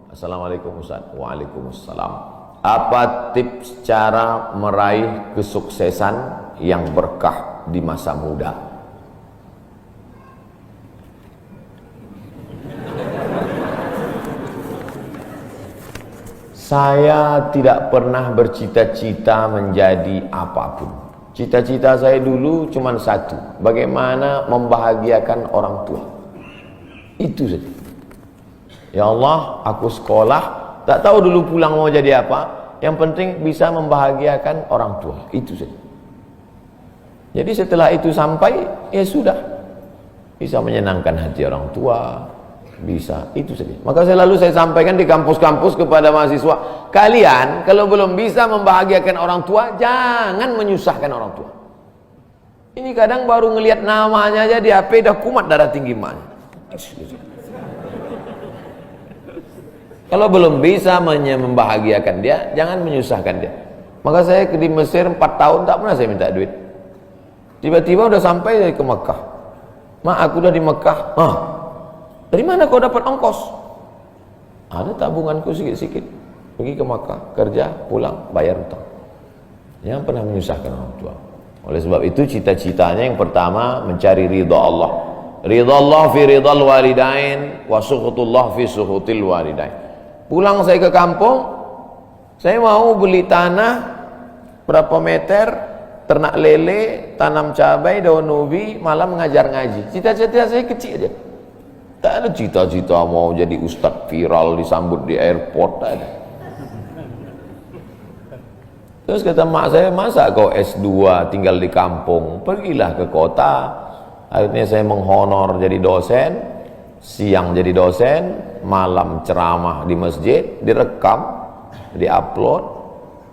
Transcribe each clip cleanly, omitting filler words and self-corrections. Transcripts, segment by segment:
Assalamualaikum Ustaz. Waalaikumsalam. Apa tips cara meraih kesuksesan yang berkah di masa muda? Saya tidak pernah bercita-cita menjadi apapun. Cita-cita saya dulu cuma satu, bagaimana membahagiakan orang tua. Itu saja. Ya Allah, aku sekolah, tak tahu dulu pulang mau jadi apa, yang penting bisa membahagiakan orang tua. Itu saja. Jadi setelah itu sampai, ya sudah, bisa menyenangkan hati orang tua, bisa, itu saja. Maka selalu saya sampaikan di kampus-kampus kepada mahasiswa, kalian kalau belum bisa membahagiakan orang tua, jangan menyusahkan orang tua. Ini kadang baru ngelihat namanya aja di HP dah kumat darah tinggi man. Kalau belum bisa membahagiakan dia, jangan menyusahkan dia. Maka saya di Mesir 4 tahun tak pernah saya minta duit. Tiba-tiba udah sampai ke Mekah. Mak, aku udah di Mekah. Dari mana kau dapat ongkos? Ada tabunganku sikit-sikit. Pergi ke Makkah, kerja, pulang, bayar hutang. Jangan pernah menyusahkan orang tua. Oleh sebab itu cita-citanya yang pertama mencari ridha Allah. Ridha Allah fi ridhal walidain wa sukhutullah fi sukhutil walidain. Pulang saya ke kampung, saya mau beli tanah berapa meter, ternak lele, tanam cabai, daun ubi, malam mengajar ngaji. Cita-cita saya kecil aja. Tak ada cita-cita mau jadi ustadz viral disambut di airport, tak ada. Terus kata mak saya, masa kau S2 tinggal di kampung, pergilah ke kota. Akhirnya saya menghonor jadi dosen, siang jadi dosen, malam ceramah di masjid, direkam, diupload,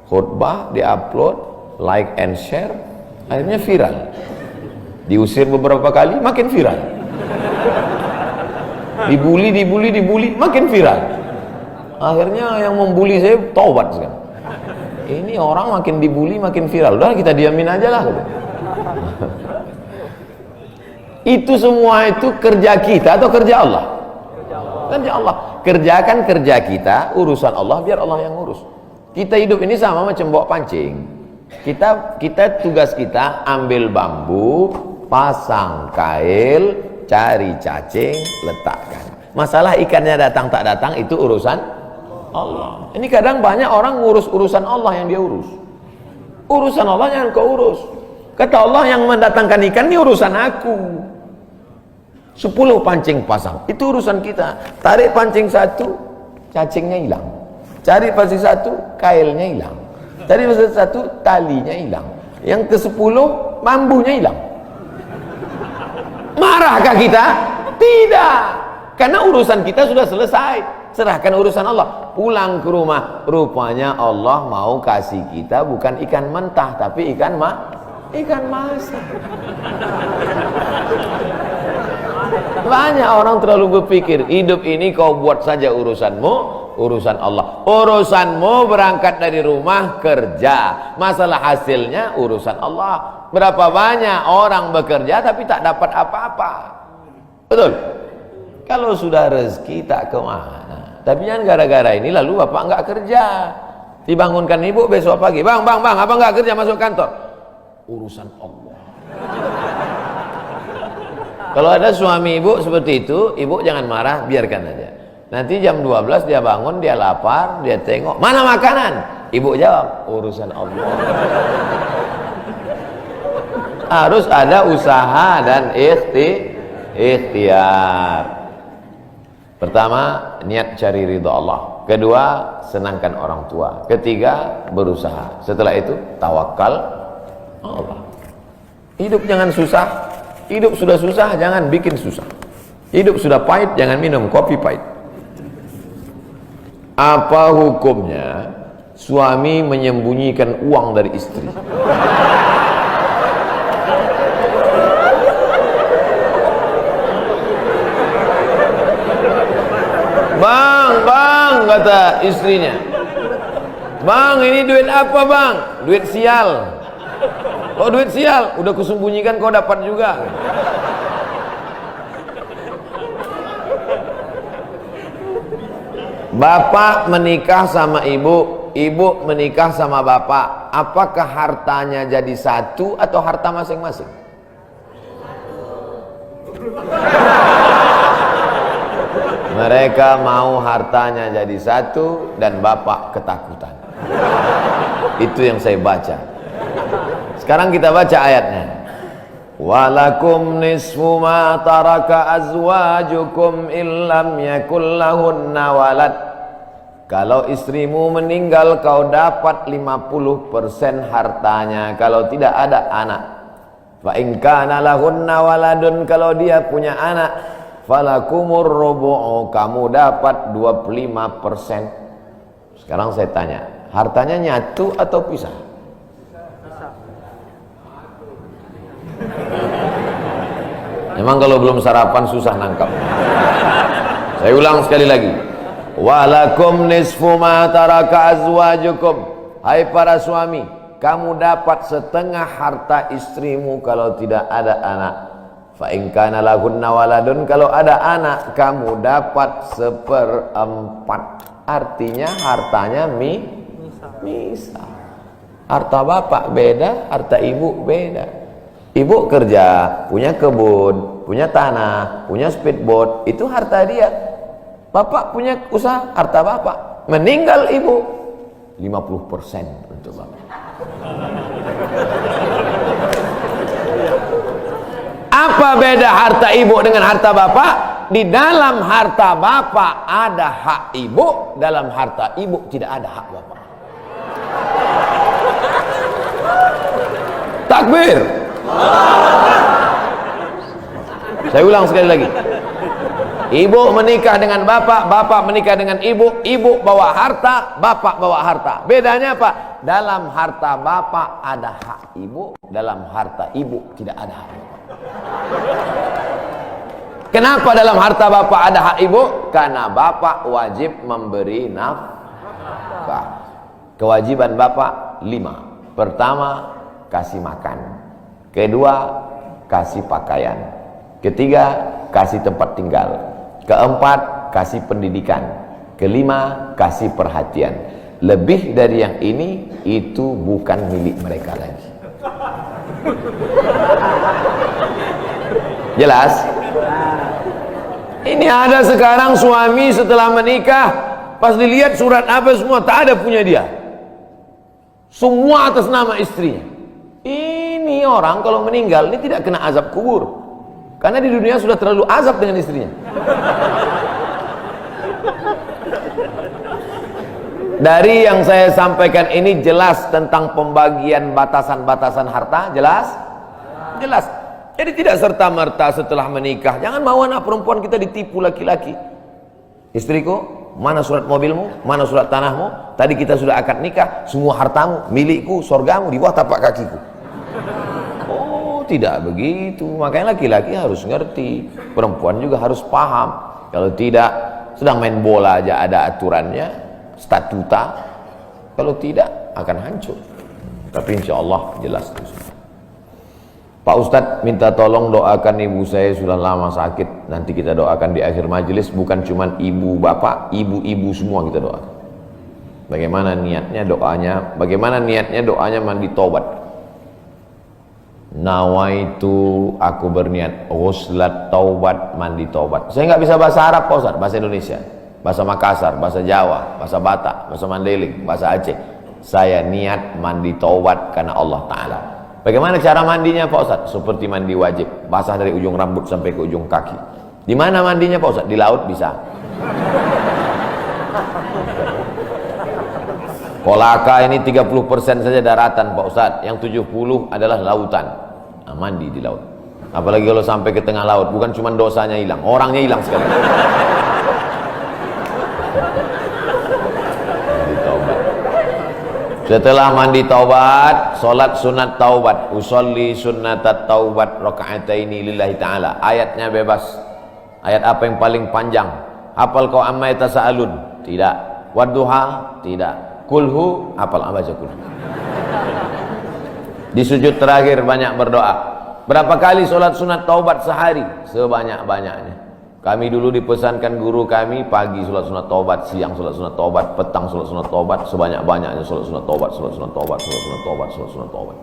khutbah diupload, like and share, akhirnya viral. Diusir beberapa kali, makin viral. Dibully, makin viral. Akhirnya yang membuli saya taubat sekarang. Ini orang makin dibully, makin viral. Udah kita diamin aja lah. Itu semua itu kerja kita atau kerja Allah? Kerja Allah. Kerjakan kerja kita, urusan Allah biar Allah yang urus. Kita hidup ini sama macam bawa pancing. Kita tugas kita ambil bambu, pasang kail, cari cacing, letakkan. Masalah ikannya datang tak datang itu urusan Allah. Ini kadang banyak orang ngurus urusan Allah yang dia urus. Urusan Allah yang kau urus. Kata Allah, yang mendatangkan ikan ini urusan aku. 10 pancing pasang, itu urusan kita. Tarik pancing 1, cacingnya hilang. Cari pancing 1, kailnya hilang. Cari pancing 1, talinya hilang. Yang ke-10, bambunya hilang. Marahkah kita? Tidak. Karena urusan kita sudah selesai. Serahkan urusan Allah. Pulang ke rumah, rupanya Allah mau kasih kita bukan ikan mentah, tapi ikan masak. Banyak orang terlalu berpikir hidup ini kau buat saja urusanmu, urusan Allah. Urusanmu berangkat dari rumah kerja, masalah hasilnya urusan Allah. Berapa banyak orang bekerja tapi tak dapat apa-apa. Betul? Kalau sudah rezeki tak kemana. Tapi jangan gara-gara ini lalu bapak enggak kerja. Dibangunkan ibu besok pagi, bang, apa enggak kerja masuk kantor? Urusan Allah. Kalau ada suami ibu seperti itu, ibu jangan marah, biarkan aja. Nanti jam 12 dia bangun, dia lapar, dia tengok, mana makanan? Ibu jawab, urusan Allah. Harus ada usaha dan ikhtiar. Pertama, niat cari ridha Allah. Kedua, senangkan orang tua. Ketiga, berusaha. Setelah itu, tawakal Allah. Hidup jangan susah. Hidup sudah susah, jangan bikin susah. Hidup sudah pahit, jangan minum kopi pahit. Apa hukumnya suami menyembunyikan uang dari istri? Bang, kata istrinya. Bang, ini duit apa bang? Duit sial. Kok duit sial? Udah kusembunyikan kau dapat juga. Bapak menikah sama ibu, ibu menikah sama bapak, apakah hartanya jadi satu atau harta masing-masing? Mereka mau hartanya jadi satu dan bapak ketakutan. Itu yang saya baca. Sekarang kita baca ayatnya. Walakum nisfu ma taraka azwajukum illam yakul lahunna walad. Kalau istrimu meninggal kau dapat 50% hartanya kalau tidak ada anak. Fa in kana lahunna waladun, kalau dia punya anak, falakumur rubu'u, kamu dapat 25%. Sekarang saya tanya, hartanya nyatu atau pisah? Memang kalau belum sarapan susah nangkap. Saya ulang sekali lagi. Walakum nisfu ma taraka azwajukum. Hai para suami, kamu dapat setengah harta istrimu kalau tidak ada anak. Fa in kana lahunna waladun, kalau ada anak kamu dapat 1/4. Artinya hartanya misah. Harta bapak beda, harta ibu beda. Ibu kerja, punya kebun, punya tanah, punya speedboat, itu harta dia. Bapak punya usaha, harta bapak. Meninggal ibu, 50% untuk bapak. Apa beda harta ibu dengan harta bapak? Di dalam harta bapak ada hak ibu, dalam harta ibu tidak ada hak bapak. Takbir. Saya ulang sekali lagi. Ibu menikah dengan bapak, bapak menikah dengan ibu, ibu bawa harta, bapak bawa harta. Bedanya apa? Dalam harta bapak ada hak ibu, dalam harta ibu tidak ada hak bapak. Kenapa dalam harta bapak ada hak ibu? Karena bapak wajib memberi nafkah. Kewajiban bapak 5. Pertama, kasih makan. Kedua, kasih pakaian. Ketiga, kasih tempat tinggal. Keempat, kasih pendidikan. Kelima, kasih perhatian. Lebih dari yang ini, itu bukan milik mereka lagi. Jelas? Ini ada sekarang suami setelah menikah, pas dilihat surat apa semua, tak ada punya dia. Semua atas nama istrinya. Ini orang kalau meninggal ini tidak kena azab kubur, karena di dunia sudah terlalu azab dengan istrinya. Dari yang saya sampaikan ini jelas tentang pembagian batasan-batasan harta. Jelas? Jelas. Jadi tidak serta-merta setelah menikah, jangan mau anak perempuan kita ditipu laki-laki. Istriku, mana surat mobilmu, mana surat tanahmu, tadi kita sudah akad nikah, semua hartamu, milikku, surgamu di bawah tapak kakiku. Oh, tidak begitu. Makanya laki-laki harus ngerti, perempuan juga harus paham. Kalau tidak, sedang main bola aja ada aturannya, statuta. Kalau tidak, akan hancur. Tapi insya Allah jelas itu. Pak Ustadz minta tolong doakan ibu saya, sudah lama sakit. Nanti kita doakan di akhir majelis. Bukan cuma ibu bapak, ibu-ibu semua kita doakan. Bagaimana niatnya doanya? Bagaimana niatnya doanya mandi taubat? Nawaitu, aku berniat ghuslat taubat, mandi taubat. Saya nggak bisa bahasa Arab Pak Ustadz, bahasa Indonesia, bahasa Makassar, bahasa Jawa, bahasa Batak, bahasa Mandailing, bahasa Aceh. Saya niat mandi taubat karena Allah Ta'ala. Bagaimana cara mandinya Pak Ustadz? Seperti mandi wajib, basah dari ujung rambut sampai ke ujung kaki. Di mana mandinya Pak Ustadz? Di laut bisa. Kolaka ini 30% saja daratan Pak Ustadz, yang 70 adalah lautan. Nah, mandi di laut. Apalagi kalau sampai ke tengah laut, bukan cuma dosanya hilang, orangnya hilang sekali. Setelah mandi taubat, solat sunat taubat, usolli sunnatat taubat raka'ataini lillahi ta'ala. Ayatnya bebas. Ayat apa yang paling panjang? Hafal kau amma yatasaalun? Tidak. Wadduha? Tidak. Kulhu? Hafal baca kulhu. Di sujud terakhir banyak berdoa. Berapa kali solat sunat taubat sehari? Sebanyak-banyaknya. Kami dulu dipesankan guru kami, pagi sholat sunat taubat, siang sholat sunat taubat, petang sholat sunat taubat, sebanyak-banyaknya sholat sunat taubat, sholat sunat taubat, sholat sunat taubat, sholat sunat taubat.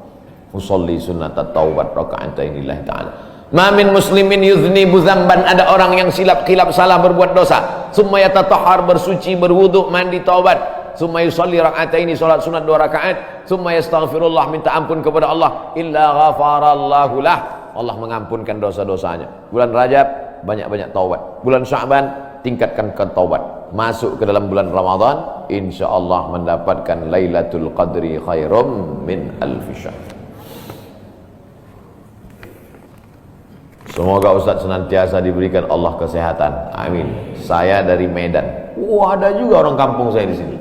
Usolli sunat taubat raka'atain lillahi ta'ala. Ma min muslimin yudhnibu dzamban, ada orang yang silap salah berbuat dosa, summa yatatahhar, bersuci, berwudu, mandi, taubat, summa yusolli raka'ataini, sholat sunat 2 rakaat, summa yastaghfirullah, minta ampun kepada Allah, illa ghafarallahu lah, Allah mengampunkan dosa-dosanya. Bulan Rajab banyak-banyak taubat, bulan Sya'ban tingkatkan ke taubat, masuk ke dalam bulan Ramadan insyaallah mendapatkan Lailatul Qadri khairum min alfi syahr. Semoga Ustaz senantiasa diberikan Allah kesehatan, amin. Saya dari Medan. Ada juga orang kampung saya di sini.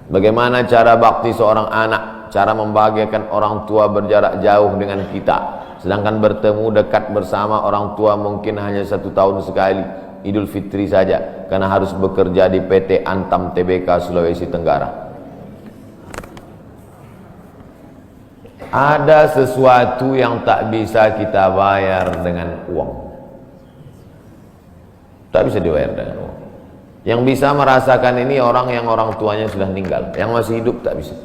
Bagaimana cara bakti seorang anak, cara membahagiakan orang tua berjarak jauh dengan kita, sedangkan bertemu dekat bersama orang tua mungkin hanya 1 tahun sekali, Idul Fitri saja, karena harus bekerja di PT Antam Tbk Sulawesi Tenggara. Ada sesuatu yang tak bisa kita bayar dengan uang, tak bisa dibayar dengan uang. Yang bisa merasakan ini orang yang orang tuanya sudah meninggal, yang masih hidup tak bisa.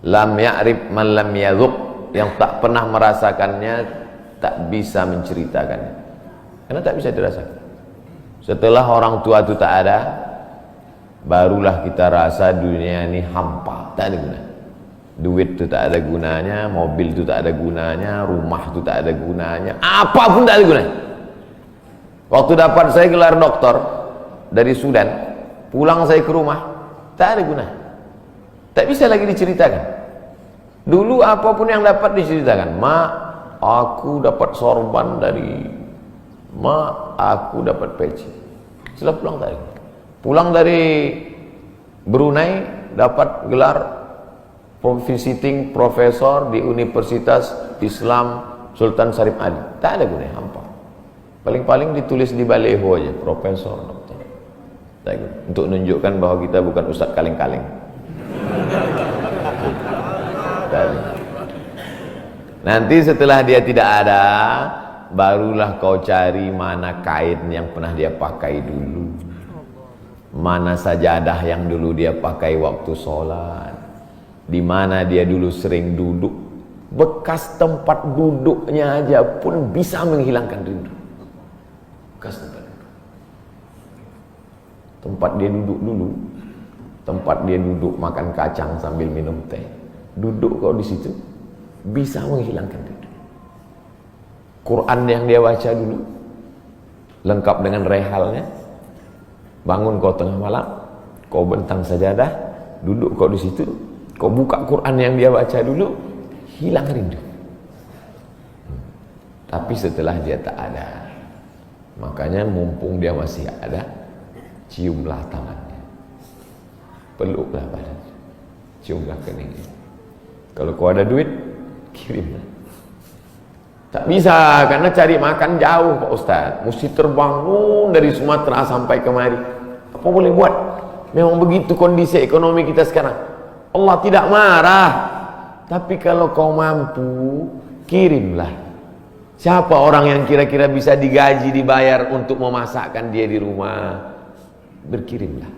Lam ya'rif man lam yadhuq, yang tak pernah merasakannya tak bisa menceritakannya, karena tak bisa dirasakan. Setelah orang tua itu tak ada, barulah kita rasa dunia ini hampa, tak ada gunanya. Duit itu tak ada gunanya, mobil itu tak ada gunanya, rumah itu tak ada gunanya, apapun tak ada gunanya. Waktu dapat saya gelar doktor dari Sudan, pulang saya ke rumah, tak ada gunanya, tak bisa lagi diceritakan. Dulu apapun yang dapat diceritakan, mak, aku dapat sorban dari mak, aku dapat peci. Setelah pulang tadi, pulang dari Brunei dapat gelar visiting profesor di Universitas Islam Sultan Syarif Ali, tak ada gunanya, hampa. Paling-paling ditulis di baleho aja, profesor, dokter. Untuk menunjukkan bahwa kita bukan ustadz kaleng-kaleng. Nanti setelah dia tidak ada, barulah kau cari mana kain yang pernah dia pakai dulu, mana sajadah yang dulu dia pakai waktu sholat, di mana dia dulu sering duduk. Bekas tempat duduknya aja pun bisa menghilangkan rindu. Bekas tempat dia duduk dulu, tempat dia duduk makan kacang sambil minum teh, duduk kau di situ bisa menghilangkan rindu. Quran yang dia baca dulu lengkap dengan rehalnya, bangun kau tengah malam, kau bentang sajadah, duduk kau di situ, kau buka Quran yang dia baca dulu, hilang rindu. Tapi setelah dia tak ada, makanya mumpung dia masih ada, ciumlah tangannya, peluklah badannya, ciumlah keningnya. Kalau kau ada duit, kirimlah. Tak bisa, karena cari makan jauh Pak Ustaz, mesti terbangun dari Sumatera sampai kemari. Apa boleh buat? Memang begitu kondisi ekonomi kita sekarang. Allah tidak marah, tapi kalau kau mampu, kirimlah. Siapa orang yang kira-kira bisa digaji, dibayar untuk memasakkan dia di rumah? Berkirimlah.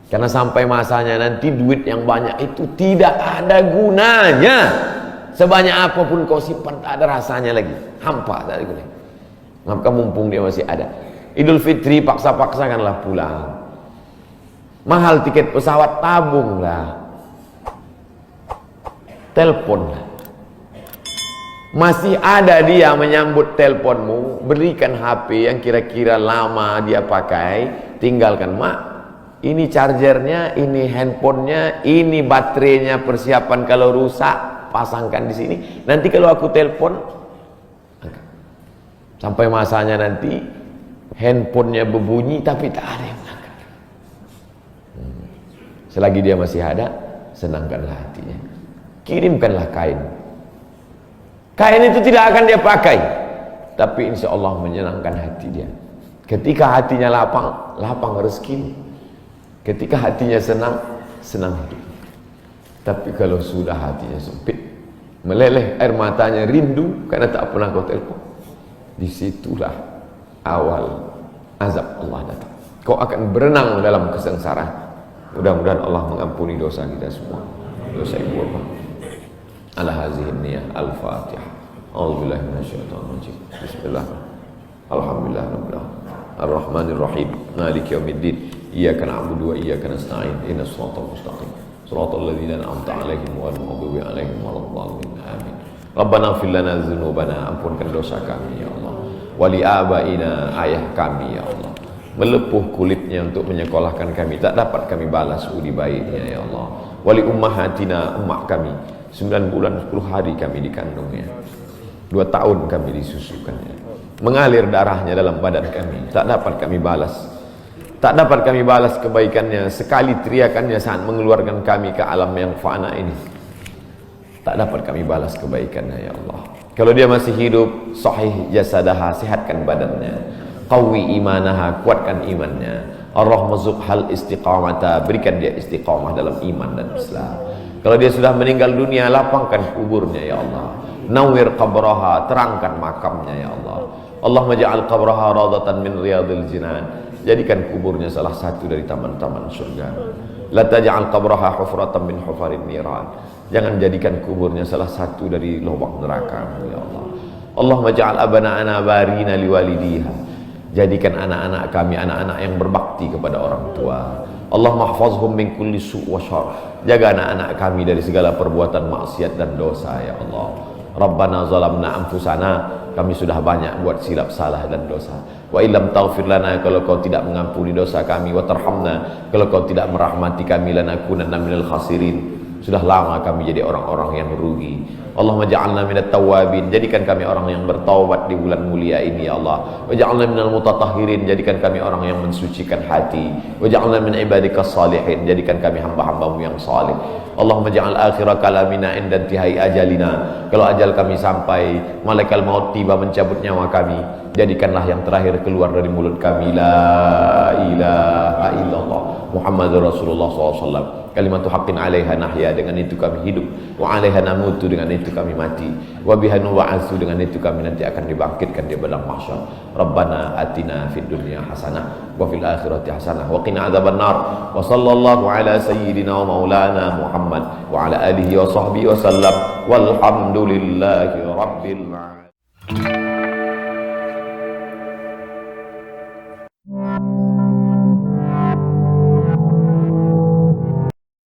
Karena sampai masanya nanti duit yang banyak itu tidak ada gunanya. Sebanyak apapun kau simpan, tak ada rasanya lagi, hampa, tak ada gunanya. Maka mumpung dia masih ada, Idul Fitri paksa-paksakanlah pulang. Mahal tiket pesawat, tabunglah, teleponlah. Masih ada dia menyambut teleponmu, berikan HP yang kira-kira lama dia pakai, tinggalkan. Mak, ini chargernya, ini handphonenya, ini baterainya, persiapan kalau rusak pasangkan di sini. Nanti kalau aku telepon, sampai masanya nanti handphonenya berbunyi tapi tak ada yang mengangkat. Selagi dia masih ada, senangkanlah hatinya, kirimkanlah kain. Kain itu tidak akan dia pakai, tapi insya Allah menyenangkan hati dia. Ketika hatinya lapang, lapang rezeki. Ketika hatinya senang, senang hidup. Tapi kalau sudah hatinya sempit, meleleh air matanya rindu karena tak pernah kau telepon, disitulah awal azab Allah datang. Kau akan berenang dalam kesengsaraan. Mudah-mudahan Allah mengampuni dosa kita semua. Dosa ibu bapa. Ala hazihi niyah al-Fatihah. A'udzubillahi minasyaitonir rajim. Bismillah. Alhamdulillah rabbil alamin. Ar-Rahmanir Rahim. Maliki yaumiddin. Iyyaka na'budu wa iyyaka nasta'in. Ihdinas siratal mustaqim. Shiratal ladzina an'amta 'alaihim ghairil maghdubi 'alaihim waladdallin. Amin. Rabbana ighfir lana dzunubana, ampunkan dosa kami ya Allah. Wali abaina, ayah kami ya Allah. Melepuh kulitnya untuk menyekolahkan kami, tak dapat kami balas budi baiknya ya Allah. Wali ummahatina, emak kami, 9 bulan 10 hari kami dikandungnya, 2 tahun kami disusukannya, mengalir darahnya dalam badan kami, tak dapat kami balas. Tak dapat kami balas kebaikannya, sekali teriakannya saat mengeluarkan kami ke alam yang fana ini. Tak dapat kami balas kebaikannya ya Allah. Kalau dia masih hidup, sahih jasadaha, sehatkan badannya. Qawi imanaha, kuatkan imannya. Ar-rahmazuk hal istiqamata, berikan dia istiqamah dalam iman dan Islam. Kalau dia sudah meninggal dunia, lapangkan kuburnya ya Allah. Nawwir qabraha, terangkan makamnya ya Allah. Allahumma ja'al qabraha radatan min riyadil jinan. Jadikan kuburnya salah satu dari taman-taman surga. La taj'al qabraha hufratan min hufarin niran. Jangan jadikan kuburnya salah satu dari lubang neraka ya Allah. Allahumma ja'al abana'ana barina liwalidiha. Jadikan anak-anak kami anak-anak yang berbakti kepada orang tua. Allahumma hafazhum min kulli su' wa syarr. Jaga anak-anak kami dari segala perbuatan maksiat dan dosa ya Allah. Rabbana zalamna anfusana, kami sudah banyak buat silap salah dan dosa. Wa illam taghfir lana, kalau kau tidak mengampuni dosa kami, wa tarhamna, kalau kau tidak merahmati kami, lanakunanna minal khasirin. Sudah lama kami jadi orang-orang yang merugi. Allahumma ja'alna minat tawabin, jadikan kami orang yang bertaubat di bulan mulia ini ya Allah. Wa ja'alna minal mutatahhirin, jadikan kami orang yang mensucikan hati. Wa ja'alna min ibadikas salihin, jadikan kami hamba-hambamu yang saleh. Allahumma ja'al akhira kalamina inda intihai ajalina. Kalau ajal kami sampai, malaikat maut tiba mencabut nyawa kami, jadikanlah yang terakhir keluar dari mulut kami la ilaha illallah Muhammadur Rasulullah SAW. Kalimatu haqqin 'alaiha nahya, dengan itu kami hidup, wa 'alaiha namutu, dengan itu kami mati, wa biha nub'atsu, dengan itu kami nanti akan dibangkitkan di padang mahsyar. Rabbana atina fid dunya hasanah wa fil akhirati hasanah wa qina adzabannar. Wa sallallahu ala sayyidina wa maulana Muhammad wa ala alihi wa sahbihi wa sallam. Walhamdulillahi rabbil alamin.